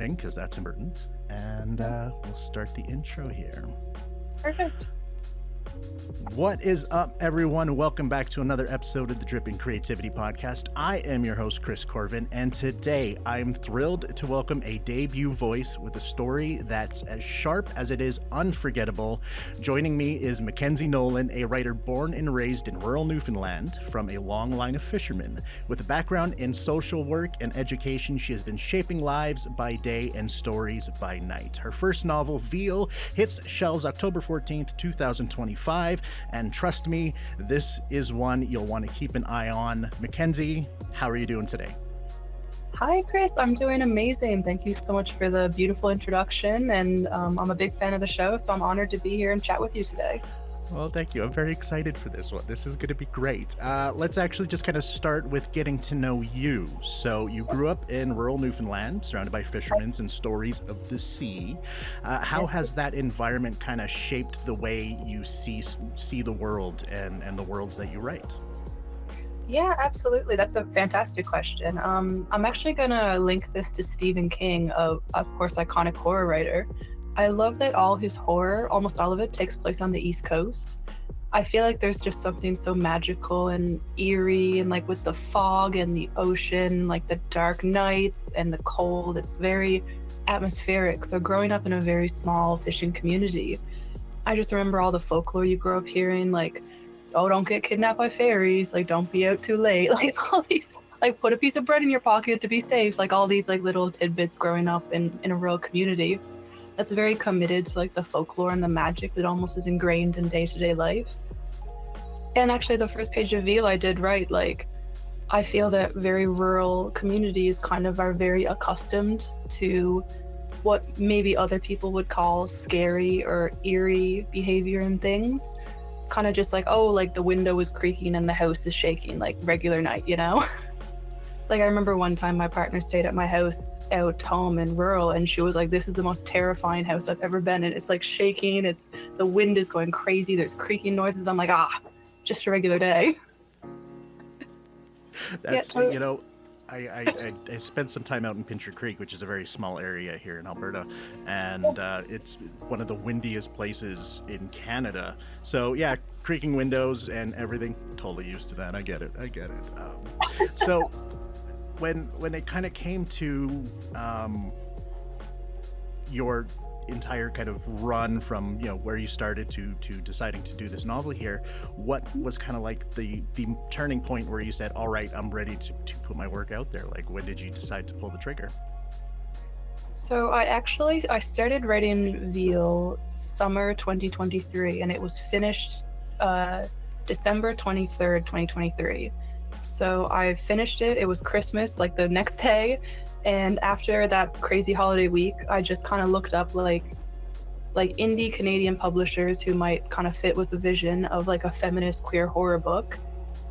because that's important. And we'll start the intro here. Perfect. What is up, everyone? Welcome back to another episode of the Dripping Creativity Podcast. I am your host, Chris Corvan, and today I'm thrilled to welcome a debut voice with a story that's as sharp as it is unforgettable. Joining me is Mackenzie Nolan, a writer born and raised in rural Newfoundland from a long line of fishermen. With a background in social work and education, she has been shaping lives by day and stories by night. Her first novel, Veal, hits shelves October 14th, 2025. And trust me, this is one you'll want to keep an eye on. Mackenzie, how are you doing today? Hi, Chris. I'm doing amazing. Thank you so much for the beautiful introduction. And I'm a big fan of the show, so I'm honored to be here and chat with you today. Well, thank you. I'm very excited for this one. This is going to be great. Let's actually just kind of start with getting to know you. So you grew up in rural Newfoundland, surrounded by fishermen and stories of the sea. How has that environment kind of shaped the way you see the world and the worlds that you write? Yeah, absolutely. That's a fantastic question. I'm actually going to link this to Stephen King, of course, iconic horror writer. I love that all his horror, almost all of it, takes place on the East Coast. I feel like there's just something so magical and eerie, and like with the fog and the ocean, like the dark nights and the cold, it's very atmospheric. So growing up in a very small fishing community, I just remember all the folklore you grow up hearing, like, oh, don't get kidnapped by fairies, like, don't be out too late, like all these, like, put a piece of bread in your pocket to be safe, like all these like little tidbits growing up in a rural community. That's very committed to like the folklore and the magic that almost is ingrained in day-to-day life. And actually the first page of Veal I did write, like, I feel that very rural communities kind of are very accustomed to what maybe other people would call scary or eerie behavior and things. Kind of just like, oh, like the window is creaking and the house is shaking, like regular night, you know? Like I remember one time my partner stayed at my house out home in rural, and she was like, this is the most terrifying house I've ever been in. It's like shaking, the wind is going crazy, there's creaking noises. I'm like, just a regular day. That's, you know, I spent some time out in Pincher Creek, which is a very small area here in Alberta, and it's one of the windiest places in Canada. So yeah, creaking windows and everything, totally used to that. I get it. So when it kind of came to your entire kind of run from, you know, where you started to deciding to do this novel here, what was kind of like the turning point where you said, all right, I'm ready to put my work out there? Like, when did you decide to pull the trigger? So I started writing Veal summer 2023, and it was finished December 23rd, 2023. So I finished it. It was Christmas, like the next day. And after that crazy holiday week, I just kind of looked up like indie Canadian publishers who might kind of fit with the vision of like a feminist queer horror book.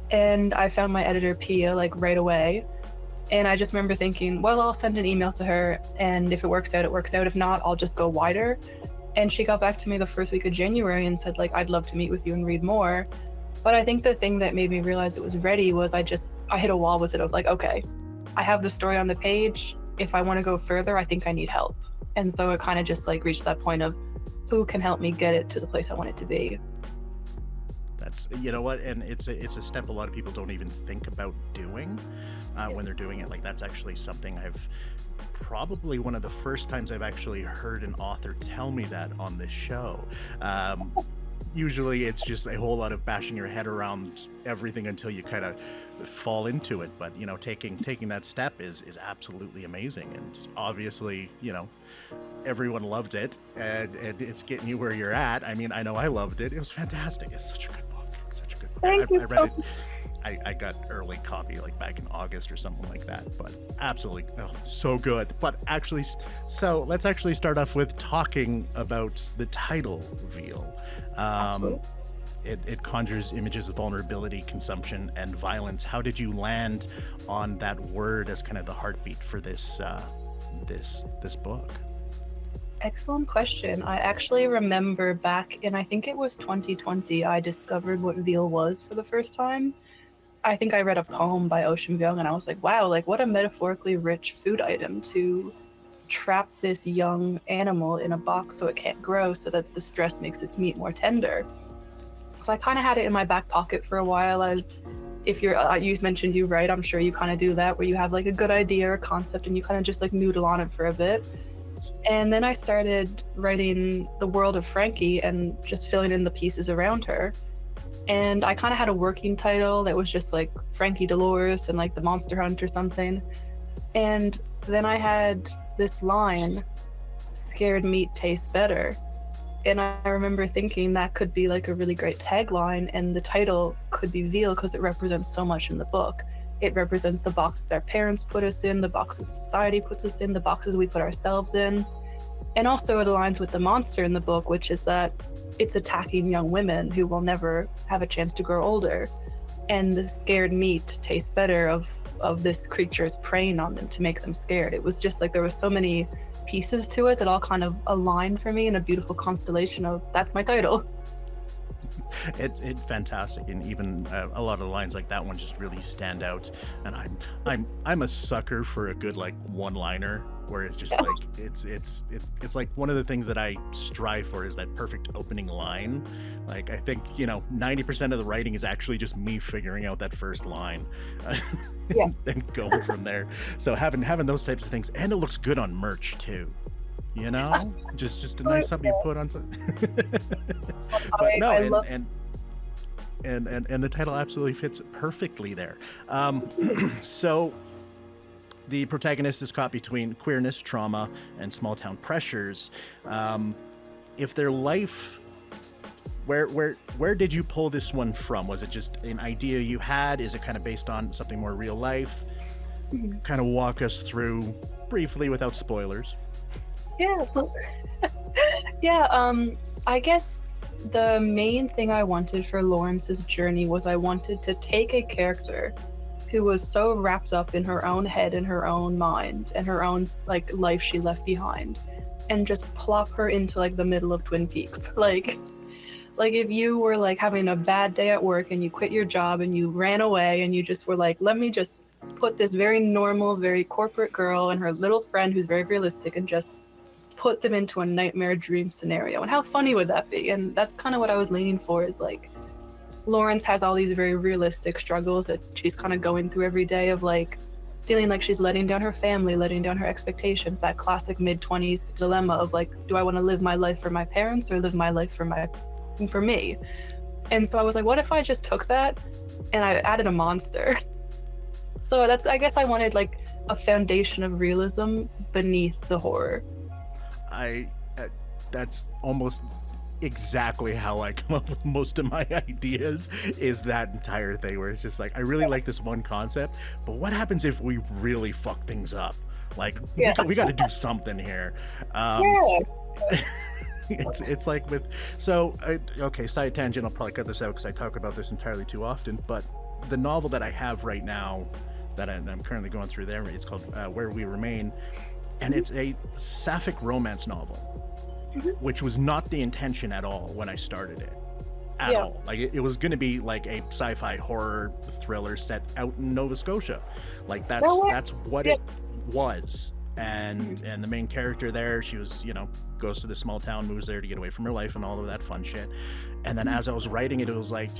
And I found my editor, Pia, like right away. And I just remember thinking, well, I'll send an email to her, and if it works out, it works out. If not, I'll just go wider. And she got back to me the first week of January and said, like, I'd love to meet with you and read more. But I think the thing that made me realize it was ready was I hit a wall with it of like, okay, I have the story on the page. If I want to go further, I think I need help. And so it kind of just like reached that point of who can help me get it to the place I want it to be. That's, you know what, and it's a step a lot of people don't even think about doing when they're doing it. Like, that's actually something I've probably one of the first times I've actually heard an author tell me that on this show. Usually it's just a whole lot of bashing your head around everything until you kind of fall into it. But, you know, taking that step is absolutely amazing. And obviously, you know, everyone loved it, and it's getting you where you're at. I mean, I know I loved it. It was fantastic. It's such a good book. Thank you I read so it. I got early copy like back in August or something like that, but absolutely, so good. But actually, so let's actually start off with talking about the title, Veal. It conjures images of vulnerability, consumption, and violence. How did you land on that word as kind of the heartbeat for this book? Excellent question. I actually remember back in, I think it was 2020, I discovered what veal was for the first time. I think I read a poem by Ocean Vuong, and I was like, wow, like what a metaphorically rich food item to trap this young animal in a box so it can't grow, so that the stress makes its meat more tender. So I kind of had it in my back pocket for a while. As if you're, you mentioned you write, I'm sure you kind of do that, where you have like a good idea or concept and you kind of just like noodle on it for a bit. And then I started writing the world of Frankie and just filling in the pieces around her. And I kind of had a working title that was just like Frankie Dolores and like the Monster Hunt or something. And then I had this line, scared meat tastes better. And I remember thinking that could be like a really great tagline, and the title could be Veal because it represents so much in the book. It represents the boxes our parents put us in, the boxes society puts us in, the boxes we put ourselves in. And also it aligns with the monster in the book, which is that it's attacking young women who will never have a chance to grow older. And the scared meat tastes better of this creature's preying on them to make them scared. It was just like there were so many pieces to it that all kind of aligned for me in a beautiful constellation of that's my title. It's fantastic, and even a lot of the lines like that one just really stand out. And I'm a sucker for a good like one-liner where it's just like it's like one of the things that I strive for is that perfect opening line. Like I think 90% of the writing is actually just me figuring out that first line, and going from there. So having those types of things, and it looks good on merch too. Just a nice something you put on something. But no, and the title absolutely fits perfectly there. So the protagonist is caught between queerness, trauma, and small town pressures. If their life, where did you pull this one from? Was it just an idea you had? Is it kind of based on something more real life? Kind of walk us through briefly without spoilers. Yeah, absolutely. I guess the main thing I wanted for Lawrence's journey was I wanted to take a character who was so wrapped up in her own head and her own mind and her own like life she left behind, and just plop her into like the middle of Twin Peaks. Like if you were like having a bad day at work and you quit your job and you ran away and you just were like, let me just put this very normal, very corporate girl and her little friend who's very realistic and just put them into a nightmare dream scenario. And how funny would that be? And that's kind of what I was leaning for, is like Lawrence has all these very realistic struggles that she's kind of going through every day, of like feeling like she's letting down her family, letting down her expectations, that classic mid-20s dilemma of like, do I want to live my life for my parents or live my life for me? And so I was like, what if I just took that and I added a monster? So I guess I wanted like a foundation of realism beneath the horror. That's almost exactly how I come up with most of my ideas, is that entire thing where it's just like, I really like this one concept, but what happens if we really fuck things up? Like, we got to do something here. It's like with, okay, side tangent, I'll probably cut this out because I talk about this entirely too often, but the novel that I have right now that I'm currently going through there, it's called Where We Remain, and it's a sapphic romance novel, which was not the intention at all when I started it. At all. Like it was going to be like a sci-fi horror thriller set out in Nova Scotia. Like that's what it was. And the main character there, she was, goes to this small town, moves there to get away from her life and all of that fun shit. And then as I was writing it, it was like,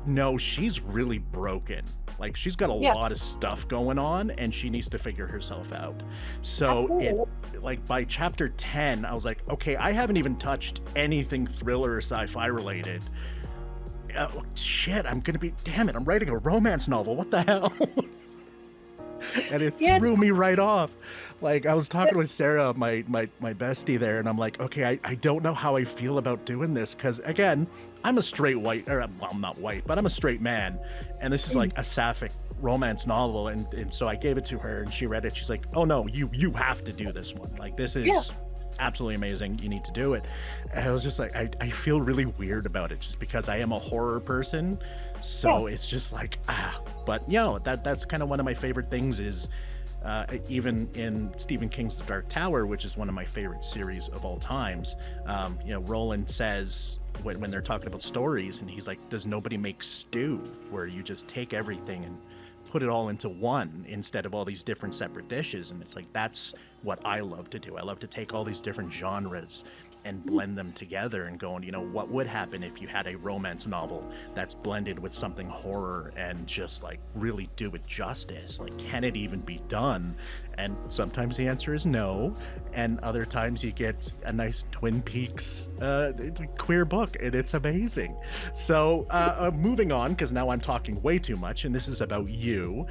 no, she's really broken. Like she's got a lot of stuff going on and she needs to figure herself out. So like by chapter 10, I was like, okay, I haven't even touched anything thriller or sci-fi related. Shit, I'm writing a romance novel. What the hell? And it threw me right off. Like I was talking with Sarah, my bestie there, and I'm like, okay, I don't know how I feel about doing this, because again, I'm a straight white, or well, I'm not white, but I'm a straight man, and this is like a sapphic romance novel, and so I gave it to her, and she read it. She's like, oh no, you have to do this one. Like this is absolutely amazing. You need to do it. And I was just like, I feel really weird about it, just because I am a horror person. So it's just like, but that's kind of one of my favorite things is, even in Stephen King's The Dark Tower, which is one of my favorite series of all times, Roland says when they're talking about stories, and he's like, does nobody make stew where you just take everything and put it all into one instead of all these different separate dishes? And it's like, that's what I love to do. I love to take all these different genres and blend them together and going, you know, what would happen if you had a romance novel that's blended with something horror and just like really do it justice? Like, can it even be done? And sometimes the answer is no, and other times you get a nice Twin Peaks it's a queer book, and it's amazing. So moving on, because now I'm talking way too much, and this is about you.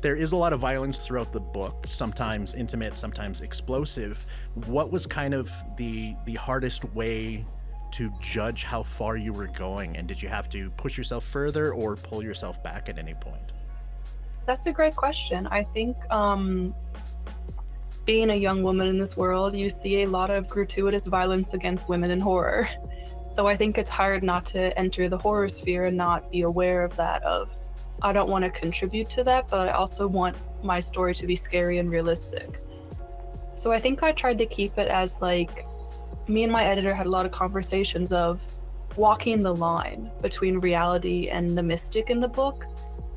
There is a lot of violence throughout the book, sometimes intimate, sometimes explosive. What was kind of the hardest way to judge how far you were going, and did you have to push yourself further or pull yourself back at any point? That's a great question. I think being a young woman in this world, you see a lot of gratuitous violence against women in horror. So I think it's hard not to enter the horror sphere and not be aware of that, of I don't want to contribute to that, but I also want my story to be scary and realistic. So I think I tried to keep it as like, me and my editor had a lot of conversations of walking the line between reality and the mystic in the book.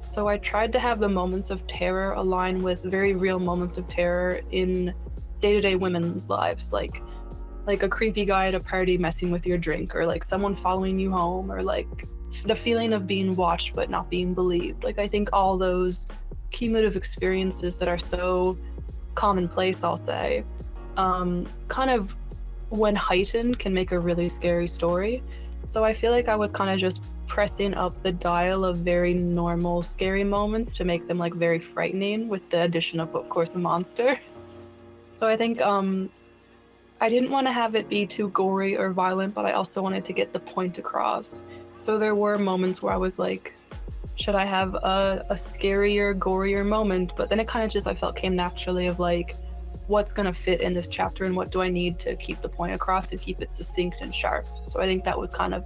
So I tried to have the moments of terror align with very real moments of terror in day-to-day women's lives, like a creepy guy at a party messing with your drink, or like someone following you home, or like the feeling of being watched but not being believed. Like, I think all those cumulative experiences that are so commonplace, I'll say, kind of when heightened can make a really scary story. So I feel like I was kind of just pressing up the dial of very normal scary moments to make them like very frightening, with the addition of course, a monster. So I think I didn't want to have it be too gory or violent, but I also wanted to get the point across. So there were moments where I was like, should I have a scarier, gorier moment? But then it kind of just, I felt, came naturally of like, what's going to fit in this chapter and what do I need to keep the point across and keep it succinct and sharp. So I think that was kind of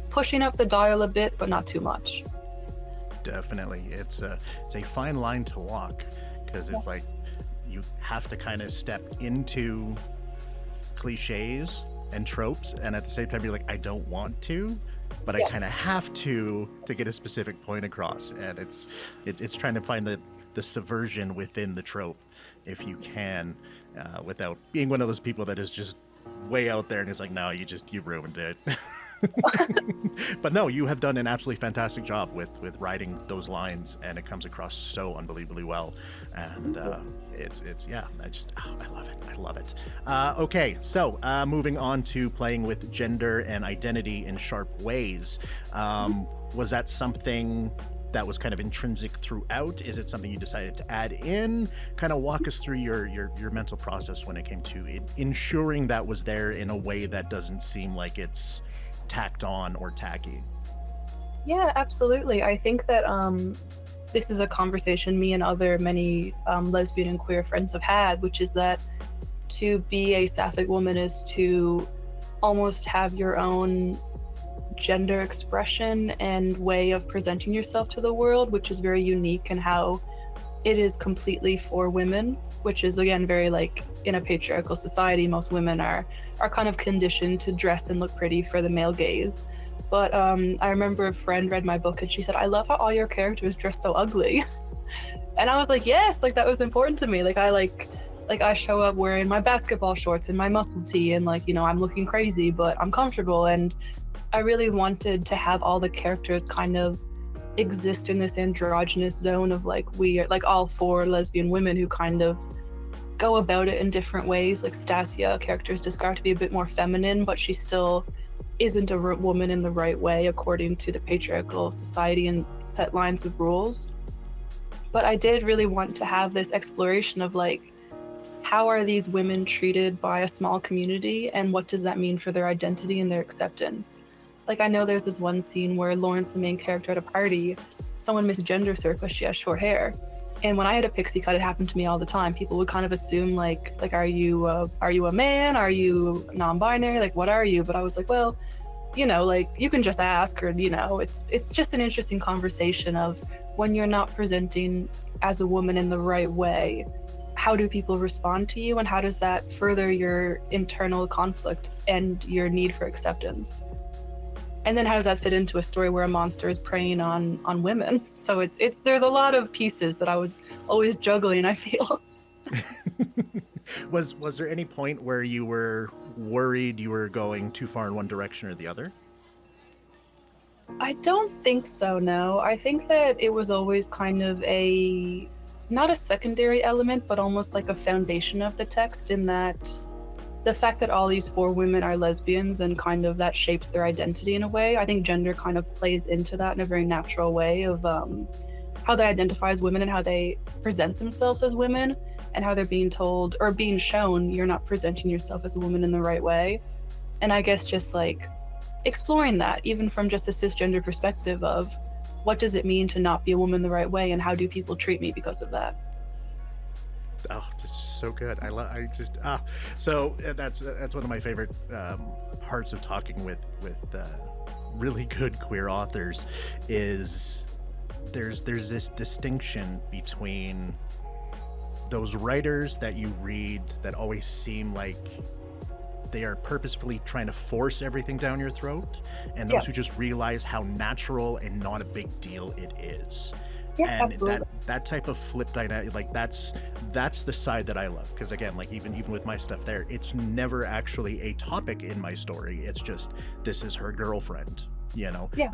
pushing up the dial a bit, but not too much. Definitely. It's a fine line to walk, because it's like you have to kind of step into cliches and tropes, and at the same time you're like, I don't want to, but I kind of have to get a specific point across. And it's trying to find the subversion within the trope, if you can, without being one of those people that is just way out there and is like, no, you ruined it. But no, you have done an absolutely fantastic job with writing those lines, and it comes across so unbelievably well. And it's I love it. Okay, so moving on to playing with gender and identity in sharp ways. Was that something that was kind of intrinsic throughout? Is it something you decided to add in? Kind of walk us through your mental process when it came to ensuring that was there in a way that doesn't seem like it's tacked on or tacky. Yeah, absolutely. I think that this is a conversation me and many lesbian and queer friends have had, which is that to be a sapphic woman is to almost have your own gender expression and way of presenting yourself to the world, which is very unique, and how it is completely for women, which is again very like, in a patriarchal society, most women are kind of conditioned to dress and look pretty for the male gaze. But I remember a friend read my book and she said, I love how all your characters dress so ugly. And I was like, yes, like that was important to me. Like I show up wearing my basketball shorts and my muscle tee, and like, you know, I'm looking crazy, but I'm comfortable. And I really wanted to have all the characters kind of exist in this androgynous zone of like, we are like all four lesbian women who kind of go about it in different ways. Like Stasia, character is described to be a bit more feminine, but she still isn't a woman in the right way according to the patriarchal society and set lines of rules. But I did really want to have this exploration of like, how are these women treated by a small community, and what does that mean for their identity and their acceptance? Like, I know there's this one scene where Lauren's the main character at a party, someone misgenders her because she has short hair. And when I had a pixie cut, it happened to me all the time. People would kind of assume like, are you a man? Are you non-binary? Like, what are you? But I was like, well, you know, like you can just ask, or, you know, it's just an interesting conversation of when you're not presenting as a woman in the right way, how do people respond to you, and how does that further your internal conflict and your need for acceptance? And then how does that fit into a story where a monster is preying on women? So there's a lot of pieces that I was always juggling, I feel. Was there any point where you were worried you were going too far in one direction or the other? I don't think so, no. I think that it was always kind of not a secondary element, but almost like a foundation of the text, in that the fact that all these four women are lesbians and kind of that shapes their identity in a way. I think gender kind of plays into that in a very natural way of how they identify as women and how they present themselves as women, and how they're being told or being shown you're not presenting yourself as a woman in the right way. And I guess just like exploring that, even from just a cisgender perspective of what does it mean to not be a woman the right way, and how do people treat me because of that? Oh, this is so good. So that's one of my favorite parts of talking with really good queer authors is there's this distinction between those writers that you read that always seem like they are purposefully trying to force everything down your throat, and those who just realize how natural and not a big deal it is. Yeah, And absolutely. that type of flip dynamic, like that's the side that I love, because again, like even with my stuff there, it's never actually a topic in my story. It's just, this is her girlfriend,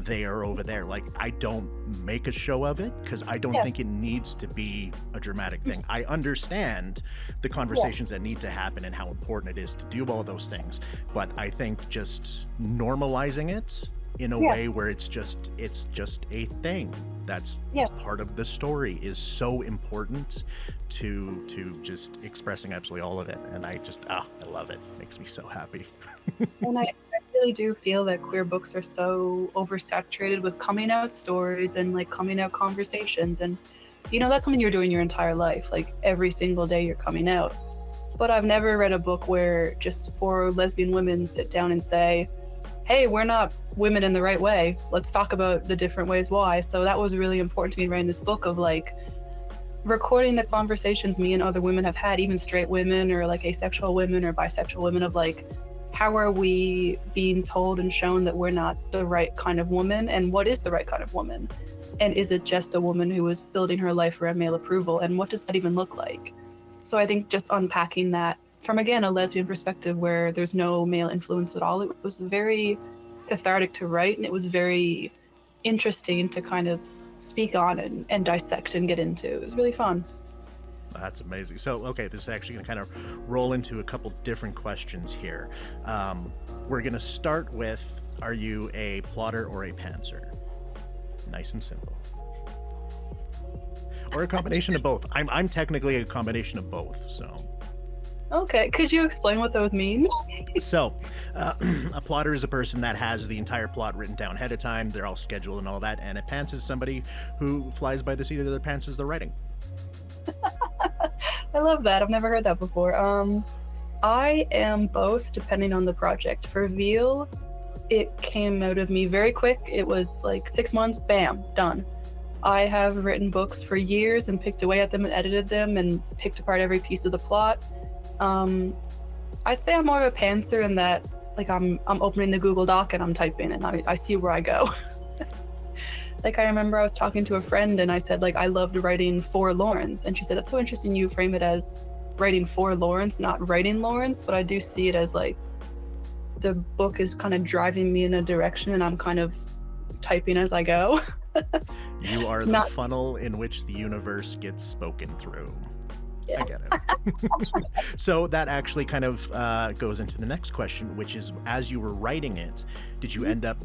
they are over there. Like, I don't make a show of it because I don't think it needs to be a dramatic thing. I understand the conversations that need to happen and how important it is to do all those things, but I think just normalizing it in a way where it's just a thing that's part of the story is so important to just expressing absolutely all of it. And I love it. It makes me so happy. And I really do feel that queer books are so oversaturated with coming out stories and like coming out conversations, and that's something you're doing your entire life, like every single day you're coming out. But I've never read a book where just four lesbian women sit down and say, hey, we're not women in the right way. Let's talk about the different ways why. So that was really important to me writing this book, of like recording the conversations me and other women have had, even straight women or like asexual women or bisexual women, of like, how are we being told and shown that we're not the right kind of woman, and what is the right kind of woman? And is it just a woman who is building her life around male approval? And what does that even look like? So I think just unpacking that from, again, a lesbian perspective where there's no male influence at all, it was very cathartic to write, and it was very interesting to kind of speak on and dissect and get into. It was really fun. That's amazing. So, okay, this is actually going to kind of roll into a couple different questions here. We're going to start with, are you a plotter or a pantser? Nice and simple. Or a combination of both. I'm technically a combination of both, so. Okay, could you explain what those mean? So, a plotter is a person that has the entire plot written down ahead of time. They're all scheduled and all that. And a pants is somebody who flies by the seat of their pants as they're writing. I love that. I've never heard that before. I am both, depending on the project. For Veal, it came out of me very quick. It was like 6 months, bam, done. I have written books for years and picked away at them and edited them and picked apart every piece of the plot. I'd say I'm more of a pantser in that, like, I'm opening the Google Doc and I'm typing and I see where I go. Like, I remember I was talking to a friend and I said, like, I loved writing for Lawrence. And she said, that's so interesting you frame it as writing for Lawrence, not writing Lawrence. But I do see it as, like, the book is kind of driving me in a direction and I'm kind of typing as I go. You are the funnel in which the universe gets spoken through. Yeah. I get it. So that actually kind of goes into the next question, which is, as you were writing it, did you end up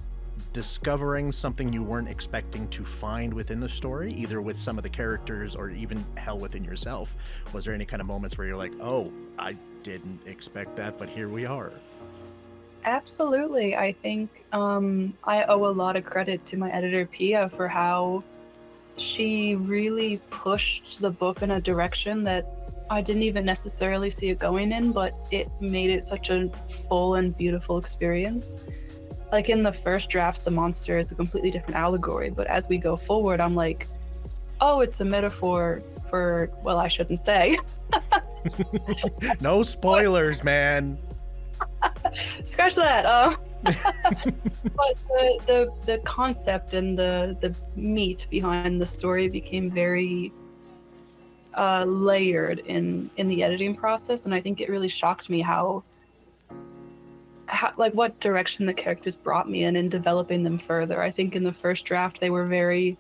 discovering something you weren't expecting to find within the story, either with some of the characters or even hell within yourself? Was there any kind of moments where you're like, oh, I didn't expect that, but here we are? Absolutely. I think I owe a lot of credit to my editor, Pia, for how she really pushed the book in a direction that I didn't even necessarily see it going in, but it made it such a full and beautiful experience. Like, in the first drafts, the monster is a completely different allegory, but as we go forward, I'm like, oh, it's a metaphor for, well, I shouldn't say. No spoilers, man. Scratch that. But the concept and the meat behind the story became very layered in the editing process, and I think it really shocked me how like what direction the characters brought me in developing them further. I think in the first draft they were very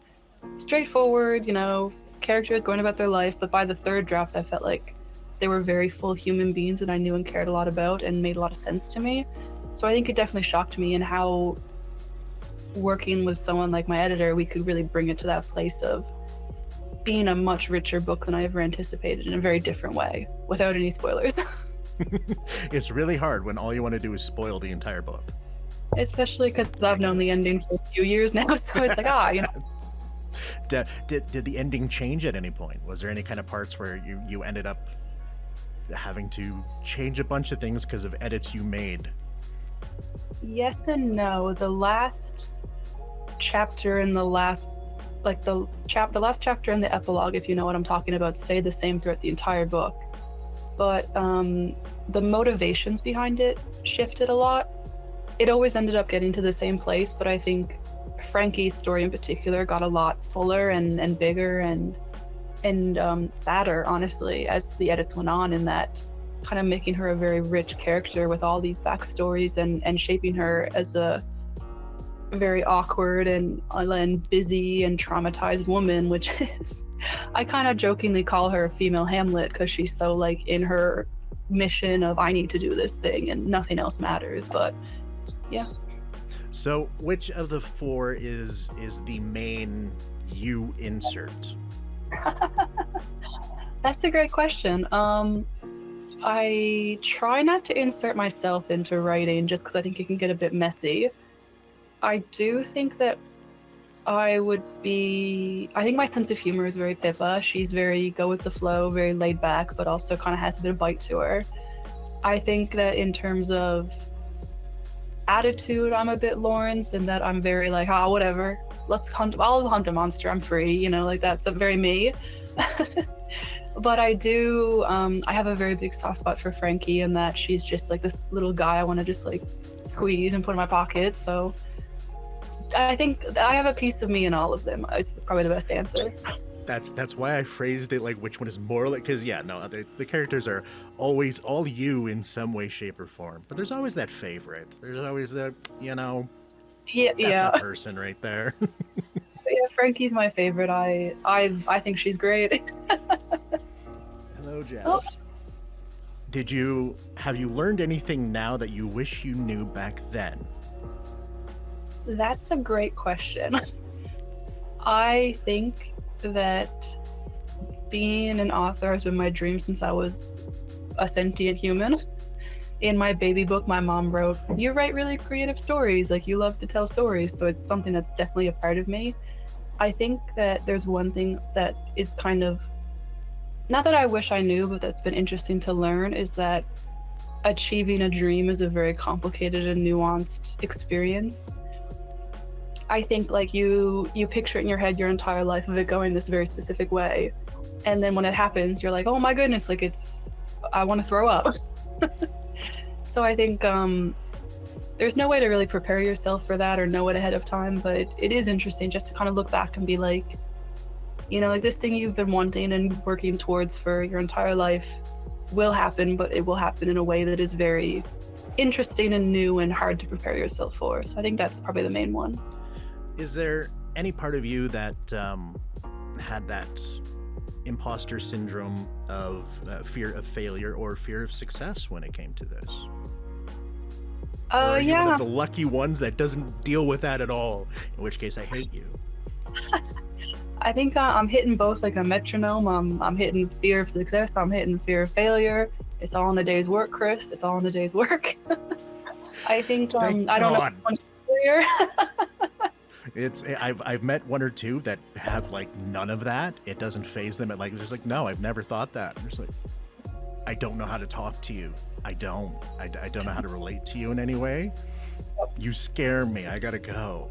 straightforward, you know, characters going about their life, but by the third draft I felt like they were very full human beings that I knew and cared a lot about and made a lot of sense to me. So I think it definitely shocked me in how working with someone like my editor, we could really bring it to that place of being a much richer book than I ever anticipated in a very different way, without any spoilers. It's really hard when all you want to do is spoil the entire book. Especially because I've known the ending for a few years now, so it's like, you know. Did the ending change at any point? Was there any kind of parts where you ended up having to change a bunch of things because of edits you made? Yes and no. The last chapter and the last last chapter and the epilogue, if you know what I'm talking about, stayed the same throughout the entire book. But the motivations behind it shifted a lot. It always ended up getting to the same place, but I think Frankie's story in particular got a lot fuller and bigger and sadder, honestly, as the edits went on, in that kind of making her a very rich character with all these backstories and shaping her as a very awkward and busy and traumatized woman, which is, I kind of jokingly call her a female Hamlet because she's so like in her mission of I need to do this thing and nothing else matters. But yeah. So which of the four is the main you insert? That's a great question. I try not to insert myself into writing just because I think it can get a bit messy. I do think that I think my sense of humor is very Pippa. She's very go with the flow, very laid back, but also kind of has a bit of bite to her. I think that in terms of attitude, I'm a bit Lawrence, in that I'm very like, whatever, I'll hunt a monster, I'm free, you know, like that's very me. But I do, I have a very big soft spot for Frankie, in that she's just like this little guy I want to just like squeeze and put in my pocket. So I think I have a piece of me in all of them. It's probably the best answer. That's why I phrased it like which one is more like, because the characters are always all you in some way, shape, or form, but there's always that favorite. There's always the that's my person right there. Yeah, Frankie's my favorite. I think she's great. Hello, Jazz. Have you learned anything now that you wish you knew back then? That's a great question. I think that being an author has been my dream since I was a sentient human. In my baby book, my mom wrote, "You write really creative stories, like you love to tell stories." So it's something that's definitely a part of me. I think that there's one thing that is kind of, not that I wish I knew, but that's been interesting to learn, is that achieving a dream is a very complicated and nuanced experience. I think like you picture it in your head your entire life of it going this very specific way, and then when it happens you're like, oh my goodness, like I want to throw up. So I think there's no way to really prepare yourself for that or know it ahead of time, but it is interesting just to kind of look back and be like, you know, like this thing you've been wanting and working towards for your entire life will happen, but it will happen in a way that is very interesting and new and hard to prepare yourself for. So I think that's probably the main one. Is there any part of you that had that imposter syndrome of fear of failure or fear of success when it came to this? Or are you one of the lucky ones that doesn't deal with that at all, in which case I hate you? I think I'm hitting both like a metronome. I'm hitting fear of success, I'm hitting fear of failure. It's all in the day's work, Chris. It's all in the day's work. I think I don't know if failure. I've met one or two that have like none of that. It doesn't faze them. They're just like, no, I've never thought that. I'm just like, I don't know how to talk to you. I don't know how to relate to you in any way. You scare me. I gotta go.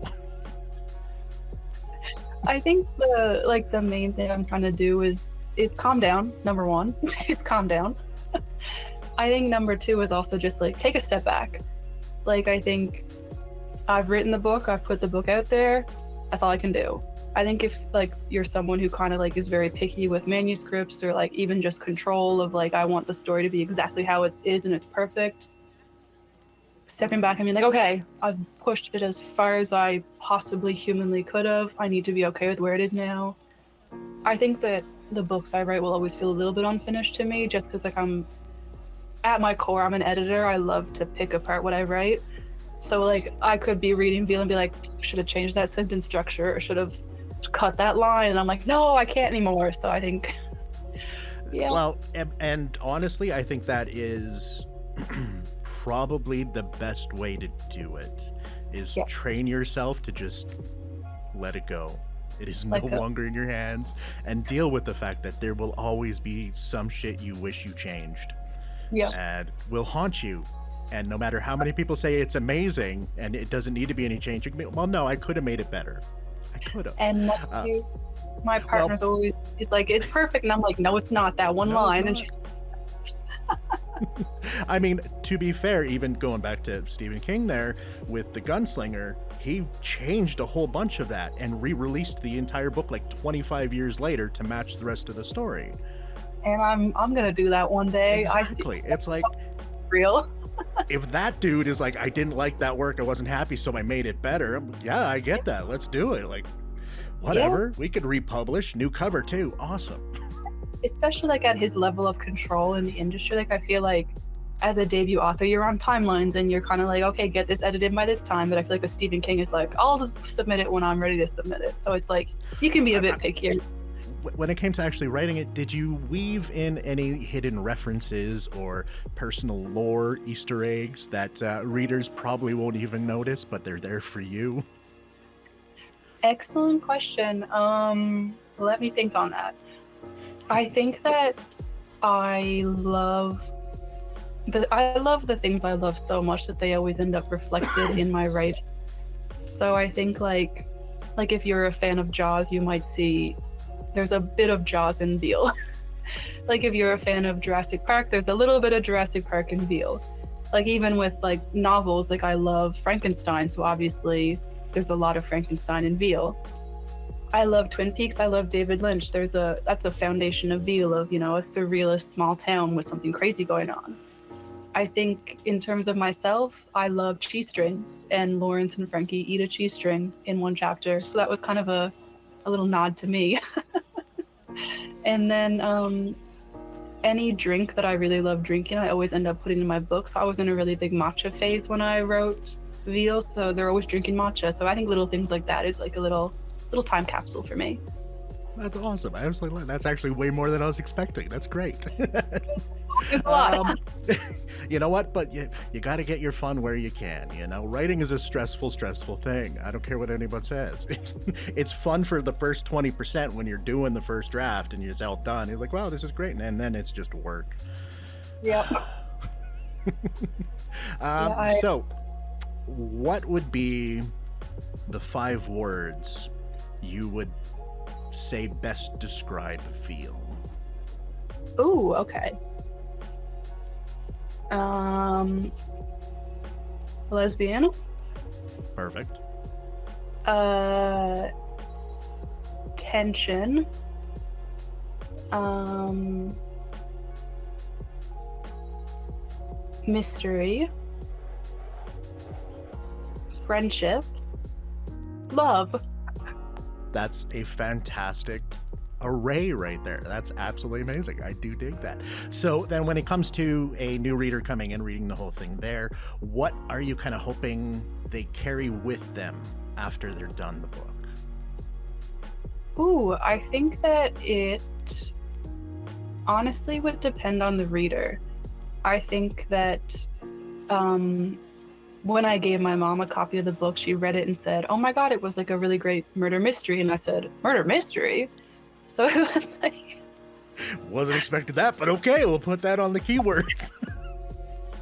I think the main thing I'm trying to do is calm down. Number one is calm down. I think number two is also just like take a step back. Like I think I've written the book, I've put the book out there. That's all I can do. I think if like you're someone who kind of like is very picky with manuscripts, or like even just control of like, I want the story to be exactly how it is and it's perfect, stepping back and being like, okay, I've pushed it as far as I possibly humanly could have. I need to be okay with where it is now. I think that the books I write will always feel a little bit unfinished to me, just because like at my core, I'm an editor. I love to pick apart what I write. So like I could be reading Veal and be like, should have changed that sentence structure, or should have cut that line, and I'm like, no, I can't anymore. So I think yeah. Well, and honestly, I think that is probably the best way to do it, is train yourself to just let it go. It is no longer in your hands, and deal with the fact that there will always be some shit you wish you changed. Yeah. And will haunt you. And no matter how many people say it's amazing and it doesn't need to be any change, you can be, well, no, I could have made it better. I could have. And my partner's always, he's like, it's perfect. And I'm like, no, it's not, that one line. And she's I mean, to be fair, even going back to Stephen King there with The Gunslinger, he changed a whole bunch of that and re-released the entire book like 25 years later to match the rest of the story. And I'm gonna do that one day. Exactly. It's like real. If that dude is like, I didn't like that work, I wasn't happy, so I made it better. Yeah, I get that. Let's do it. Like, whatever. Yeah. We could republish, new cover too. Awesome. Especially like at his level of control in the industry. Like I feel like as a debut author, you're on timelines and you're kind of like, okay, get this edited by this time. But I feel like with Stephen King, it's like, I'll just submit it when I'm ready to submit it. So it's like, you can be a bit pickier. When it came to actually writing it, did you weave in any hidden references or personal lore Easter eggs that readers probably won't even notice, but they're there for you? Excellent question. Let me think on that. I think that I love the things I love so much that they always end up reflected in my writing. So I think like if you're a fan of Jaws, you might see there's a bit of Jaws in Veal. Like if you're a fan of Jurassic Park, there's a little bit of Jurassic Park in Veal. Like even with like novels, like I love Frankenstein, so obviously there's a lot of Frankenstein in Veal. I love Twin Peaks, I love David Lynch. That's a foundation of Veal, of, you know, a surrealist small town with something crazy going on. I think in terms of myself, I love cheese strings, and Lawrence and Frankie eat a cheese string in one chapter. So that was kind of a little nod to me. And then any drink that I really love drinking, I always end up putting in my book. So I was in a really big matcha phase when I wrote Veal, so they're always drinking matcha. So I think little things like that is like a little time capsule for me. That's awesome. I was like, that's actually way more than I was expecting. That's great. There's a lot. You know what? But you got to get your fun where you can. You know, writing is a stressful thing. I don't care what anyone says. It's fun for the first 20% when you're doing the first draft and it's all done. You're like, wow, this is great. And then it's just work. Yeah. So what would be the 5 words you would say best describe Veal? Ooh, okay. Lesbian. Perfect. Tension. Mystery. Friendship. Love. That's a fantastic array right there. That's absolutely amazing. I do dig that. So then when it comes to a new reader coming in, reading the whole thing there, what are you kind of hoping they carry with them after they're done the book? Ooh, I think that it honestly would depend on the reader. I think that when I gave my mom a copy of the book, she read it and said, oh my God, it was like a really great murder mystery. And I said, murder mystery? So it was like... Wasn't expecting that, but okay, we'll put that on the keywords.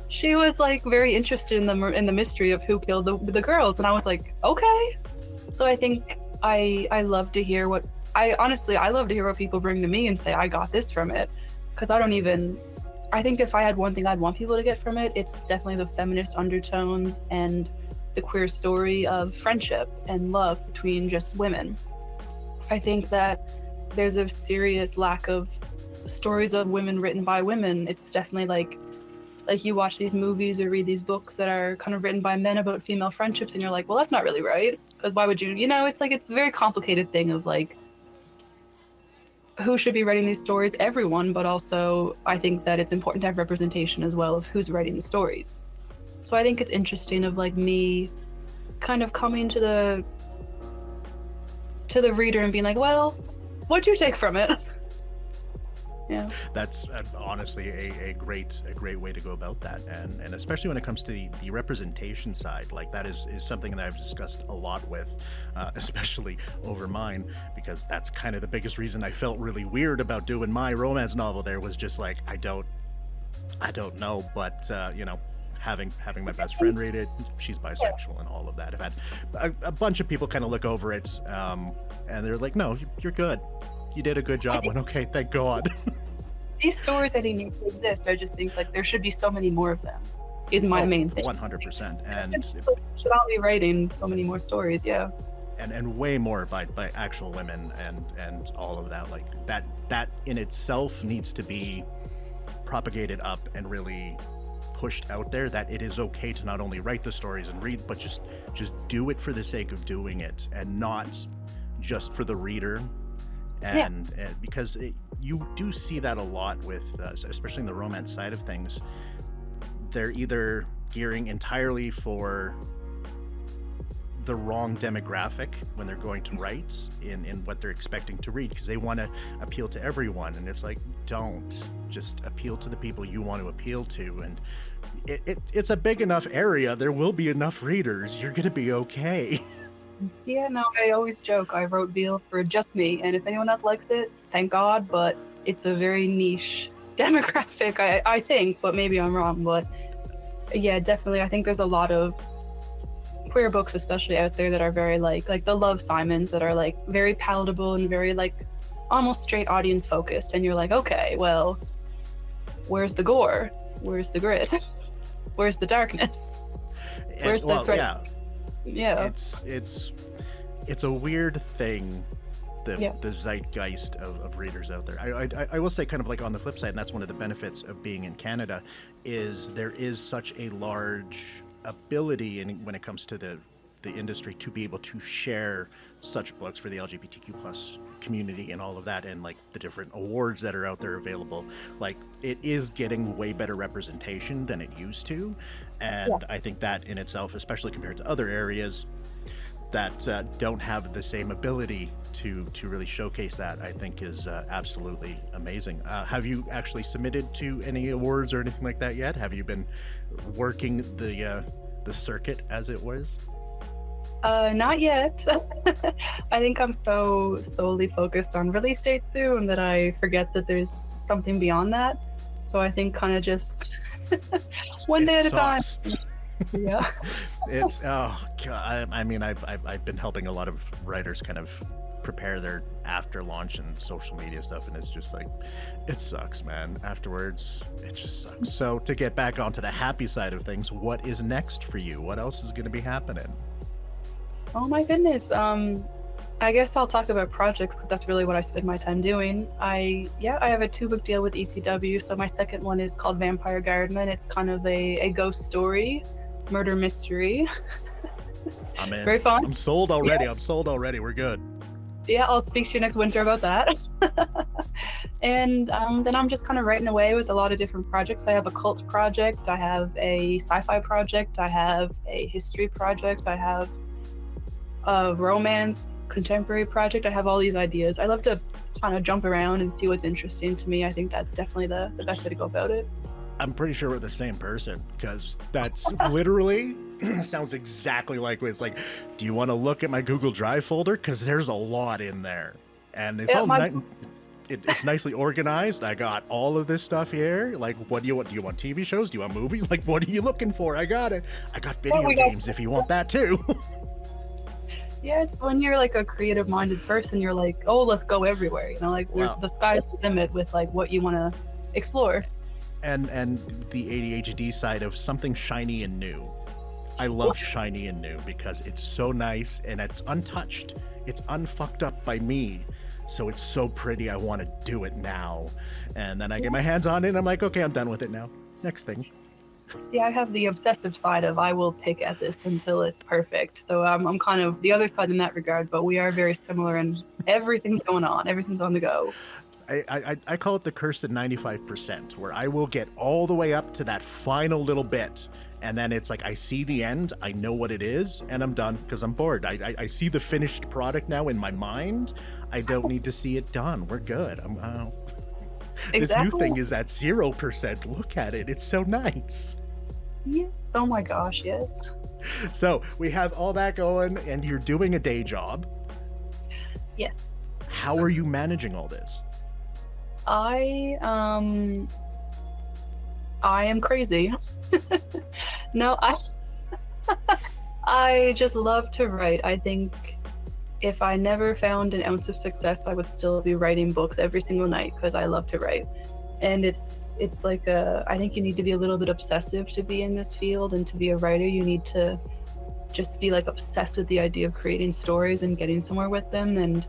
She was like very interested in the mystery of who killed the girls. And I was like, okay. So I think I love to hear what... I love to hear what people bring to me and say, I got this from it. Because I think if I had one thing I'd want people to get from it, it's definitely the feminist undertones and the queer story of friendship and love between just women. I think that there's a serious lack of stories of women written by women. It's definitely like you watch these movies or read these books that are kind of written by men about female friendships, and you're like, well, that's not really right, because why would you know, it's like it's a very complicated thing of like who should be writing these stories. Everyone, but also I think that it's important to have representation as well of who's writing the stories. So I think it's interesting of like me kind of coming to the reader and being like, well, what'd you take from it? Yeah, That's honestly a great way to go about that, and especially when it comes to the representation side, like that is something that I've discussed a lot with, especially over mine, because that's kind of the biggest reason I felt really weird about doing my romance novel. There was just like I don't know, but you know, having my best friend read it, she's bisexual and all of that. I've had a bunch of people kind of look over it, and they're like, no, you're good. You did a good job. Went, okay, thank God. these stories I think need to exist. I just think like there should be so many more of them is my main thing. 100%. And should all be writing so many more stories. Yeah. And way more by actual women and all of that. Like that in itself needs to be propagated up and really pushed out there, that it is okay to not only write the stories and read, but just do it for the sake of doing it, and not just for the reader. And because you do see that a lot with especially in the romance side of things, they're either gearing entirely for the wrong demographic when they're going to write in what they're expecting to read, because they want to appeal to everyone, and it's like, don't just appeal to the people you want to appeal to, and it's a big enough area, there will be enough readers, you're gonna be okay. Yeah, no, I always joke I wrote Veal for just me, and if anyone else likes it, thank God, but it's a very niche demographic, I think, but maybe I'm wrong. But yeah, definitely, I think there's a lot of queer books especially out there that are very like the Love Simons, that are like very palatable and very like almost straight audience focused, and you're like, okay, well, where's the gore? Where's the grit? Where's the darkness? Where's the threat? Yeah. It's a weird thing, the zeitgeist of readers out there. I will say, kind of like on the flip side, and that's one of the benefits of being in Canada, is there is such a large ability when it comes to the industry to be able to share such books for the LGBTQ plus community and all of that, and like the different awards that are out there available. Like, it is getting way better representation than it used to, and I think that in itself, especially compared to other areas that don't have the same ability to really showcase that, I think is absolutely amazing. Have you actually submitted to any awards or anything like that yet? Have you been working the circuit, as it was? Not yet. I think I'm so solely focused on release date soon that I forget that there's something beyond that. So I think kind of just one day at a time. Yeah. It's oh god. I mean, I've been helping a lot of writers kind of prepare their after launch and social media stuff, and it's just like, it sucks, man. Afterwards, it just sucks. So to get back onto the happy side of things, what is next for you? What else is going to be happening? Oh my goodness. I guess I'll talk about projects because that's really what I spend my time doing. I have a 2-book deal with ECW. So my second one is called Vampire Guardman. It's kind of a ghost story, murder mystery. I'm in. It's very fun. I'm sold already. Yeah. I'm sold already. We're good. Yeah, I'll speak to you next winter about that. And then I'm just kind of writing away with a lot of different projects. I have a cult project. I have a sci-fi project. I have a history project. I have a romance contemporary project. I have all these ideas. I love to kind of jump around and see what's interesting to me. I think that's definitely the best way to go about it. I'm pretty sure we're the same person, because that's literally sounds exactly like it's like, do you want to look at my Google Drive folder? Because there's a lot in there, and it's all it's nicely organized. I got all of this stuff here. Like, what do you want? Do you want TV shows? Do you want movies? Like, what are you looking for? I got it. I got video games if you want that too. Yeah, it's when you're like a creative minded person, you're like, oh, let's go everywhere. You know, like there's the sky's the limit with like what you want to explore. And the ADHD side of something shiny and new. I love shiny and new because it's so nice and it's untouched. it's unfucked up by me. So it's so pretty, I want to do it now. And then I get my hands on it and I'm like, okay, I'm done with it now. Next thing. See, I have the obsessive side of I will pick at this until it's perfect. So I'm kind of the other side in that regard, but we are very similar and everything's going on. Everything's on the go. I call it the cursed 95%, where I will get all the way up to that final little bit. And then it's like, I see the end, I know what it is, and I'm done because I'm bored. I see the finished product now in my mind. I don't need to see it done. We're good. Exactly. This new thing is at 0%. Look at it. It's so nice. Yes. Oh my gosh, yes. So we have all that going, and you're doing a day job. Yes. How are you managing all this? I am crazy. No, I just love to write. I think if I never found an ounce of success, I would still be writing books every single night because I love to write. And it's like I think you need to be a little bit obsessive to be in this field, and to be a writer, you need to just be like obsessed with the idea of creating stories and getting somewhere with them, and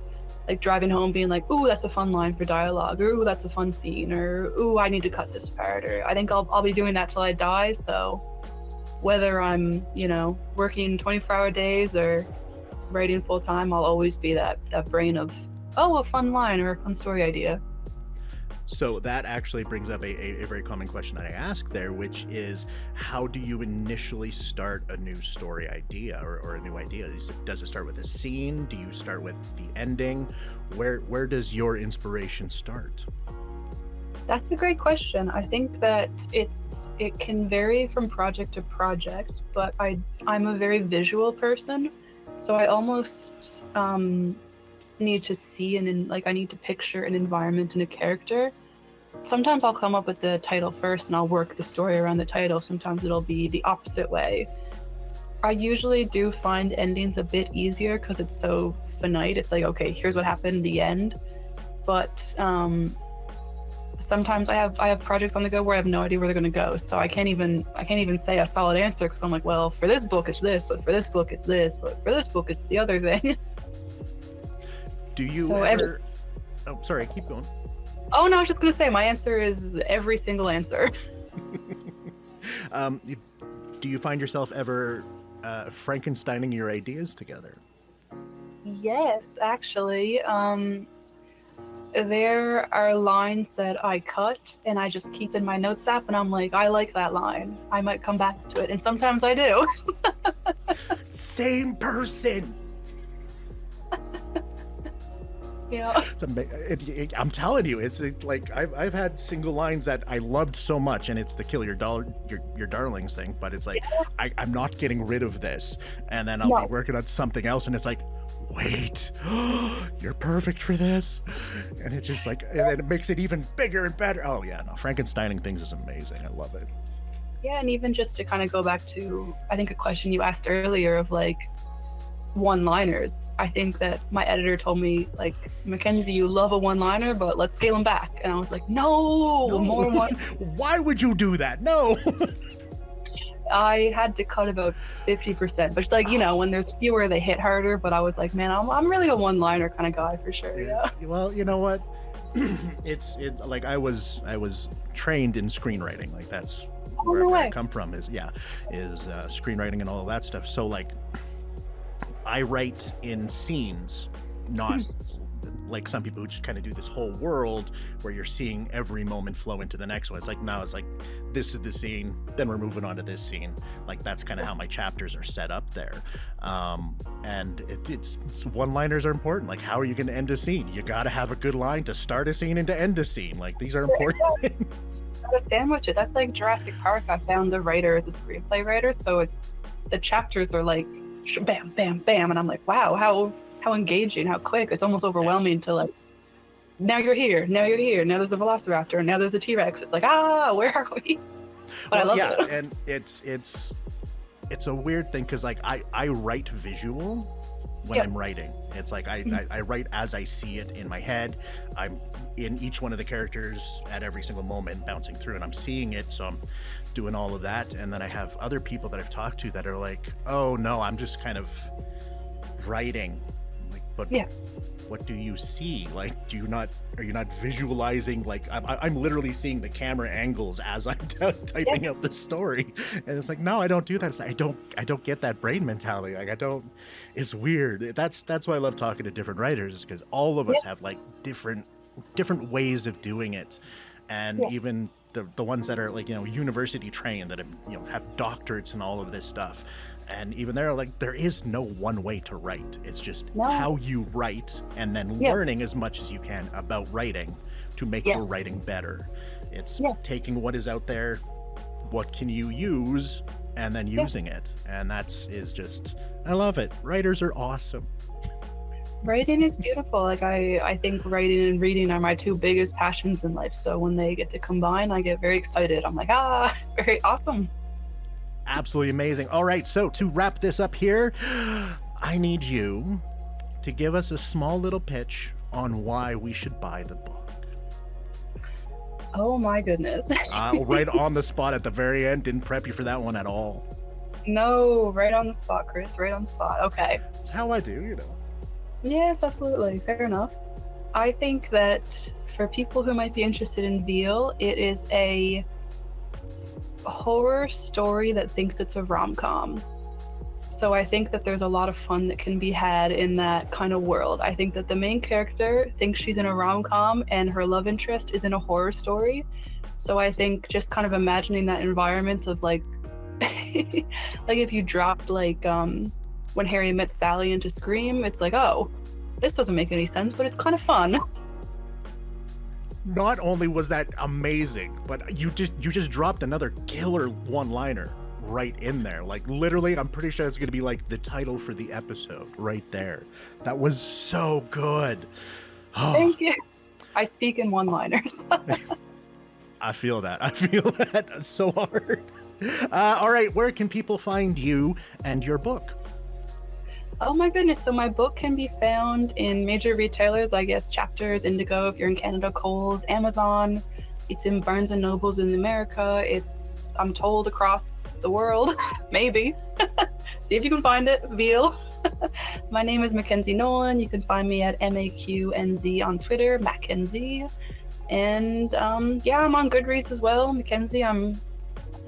like driving home being like, ooh, that's a fun line for dialogue, or ooh, that's a fun scene, or ooh, I need to cut this part, or I think I'll be doing that till I die. So whether I'm, working 24-hour days or writing full time, I'll always be that brain of, oh, a fun line or a fun story idea. So that actually brings up a very common question that I ask there, which is, how do you initially start a new story idea or a new idea? Does it start with a scene? Do you start with the ending? Where does your inspiration start? That's a great question. I think that it can vary from project to project, but I'm a very visual person, so I almost need to see I need to picture an environment and a character. Sometimes I'll come up with the title first and I'll work the story around the title. Sometimes it'll be the opposite way. I usually do find endings a bit easier because it's so finite. It's like, okay, here's what happened, the end. But sometimes I have projects on the go where I have no idea where they're going to go. So I can't even say a solid answer because I'm like, well, for this book it's this, but for this book it's this, but for this book it's the other thing. Do you ever... Oh, sorry, keep going. Oh, no, I was just going to say, my answer is every single answer. Do you find yourself ever Frankensteining your ideas together? Yes, actually. There are lines that I cut and I just keep in my notes app, and I'm like, I like that line. I might come back to it, and sometimes I do. Same person. Yeah. I'm telling you, it's like I've had single lines that I loved so much, and it's the kill your darlings thing, but it's like, I'm not getting rid of this, and then I'll be working on something else, and it's like, wait, you're perfect for this, and it's just like, and then it makes it even bigger and better. Oh yeah, no, Frankensteining things is amazing. I love it. Yeah, and even just to kind of go back to, I think, a question you asked earlier of like one-liners. I think that my editor told me, like, Mackenzie, you love a one-liner, but let's scale them back. And I was like, no. More one. Why would you do that? No. I had to cut about 50%, but like, when there's fewer, they hit harder. But I was like, man, I'm really a one-liner kind of guy for sure. Yeah. Well, you know what? it's like I was trained in screenwriting. Like that's where I come from. Is screenwriting and all of that stuff. So like, I write in scenes, not like some people who just kind of do this whole world where you're seeing every moment flow into the next one. It's like, no, it's like, this is the scene, then we're moving on to this scene. Like, that's kind of how my chapters are set up there. And it's one-liners are important. Like, how are you going to end a scene? You got to have a good line to start a scene and to end a scene. Like, these are important things. Gotta sandwich it. That's like Jurassic Park. I found the writer as a screenplay writer, so it's the chapters are like bam, bam, bam, and I'm like, wow, how engaging, how quick. It's almost overwhelming to like, now you're here, now there's a velociraptor, now there's a T-Rex. It's like, where are we? But I love it. And it's a weird thing because like I write visual when I'm writing. It's like I write as I see it in my head. I'm in each one of the characters at every single moment, bouncing through, and I'm seeing it, so I'm doing all of that. And then I have other people that I've talked to that are like, oh no, I'm just kind of writing. Like, but Yeah. what do you see? Like, are you not visualizing? Like, I'm literally seeing the camera angles as I'm typing out the story, and it's like, no, I don't do that. It's like, I don't get that brain mentality. Like, I don't. It's weird. That's why I love talking to different writers, because all of us have like different ways of doing it, and even the ones that are like, you know, university trained, that have, you know, have doctorates and all of this stuff. And even there, like, there is no one way to write. It's just how you write, and then learning as much as you can about writing to make your writing better. It's taking what is out there, what can you use, and then using it. And is just, I love it. Writers are awesome. Writing is beautiful. Like, I think writing and reading are my two biggest passions in life. So when they get to combine, I get very excited. I'm like, very awesome. Absolutely amazing. All right, so to wrap this up here, I need you to give us a small little pitch on why we should buy the book. Oh my goodness. Right on the spot at the very end. Didn't prep you for that one at all. No, right on the spot, Chris. Right on the spot. Okay. That's how I do, you know. Yes, absolutely. Fair enough. I think that for people who might be interested in Veal, it is a horror story that thinks it's a rom-com. So I think that there's a lot of fun that can be had in that kind of world. I think that the main character thinks she's in a rom-com and her love interest is in a horror story. So I think just kind of imagining that environment of like like if you dropped like When Harry Met Sally into Scream, it's like, oh, this doesn't make any sense, but it's kind of fun. Not only was that amazing, but you just dropped another killer one-liner right in there. Like, literally, I'm pretty sure it's going to be like the title for the episode right there. That was so good. Oh. Thank you. I speak in one-liners. I feel that so hard. All right, where can people find you and your book? Oh my goodness. So my book can be found in major retailers, I guess Chapters, Indigo, if you're in Canada, Kohl's, Amazon. It's in Barnes & Nobles in America. It's, I'm told, across the world. Maybe. See if you can find it. Veal. My name is Mackenzie Nolan. You can find me at MAQNZ on Twitter, Mackenzie. And I'm on Goodreads as well, Mackenzie. I'm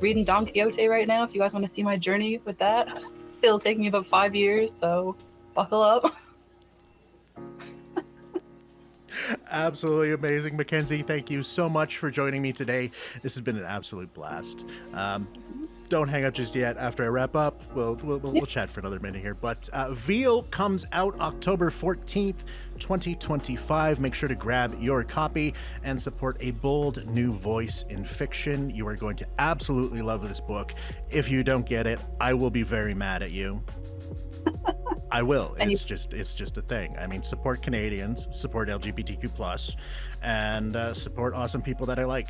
reading Don Quixote right now if you guys want to see my journey with that. It'll take me about 5 years, so buckle up. Absolutely amazing, Mackenzie. Thank you so much for joining me today. This has been an absolute blast. Don't hang up just yet. After I wrap up, we'll chat for another minute here. But Veal comes out October 14th, 2025. Make sure to grab your copy and support a bold new voice in fiction. You are going to absolutely love this book. If you don't get it, I will be very mad at you. I will. It's just a thing. I mean, support Canadians, support LGBTQ+, and support awesome people that I like.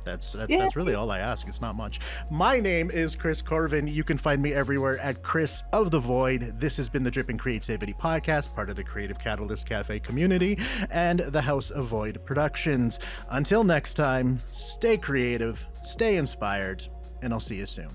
That's really all I ask. It's not much. My name is Chris Corvan. You can find me everywhere at Chris of the Void. This has been the Dripping Creativity Podcast, part of the Creative Catalyst Cafe community and the House of Void Productions. Until next time, stay creative, stay inspired, and I'll see you soon.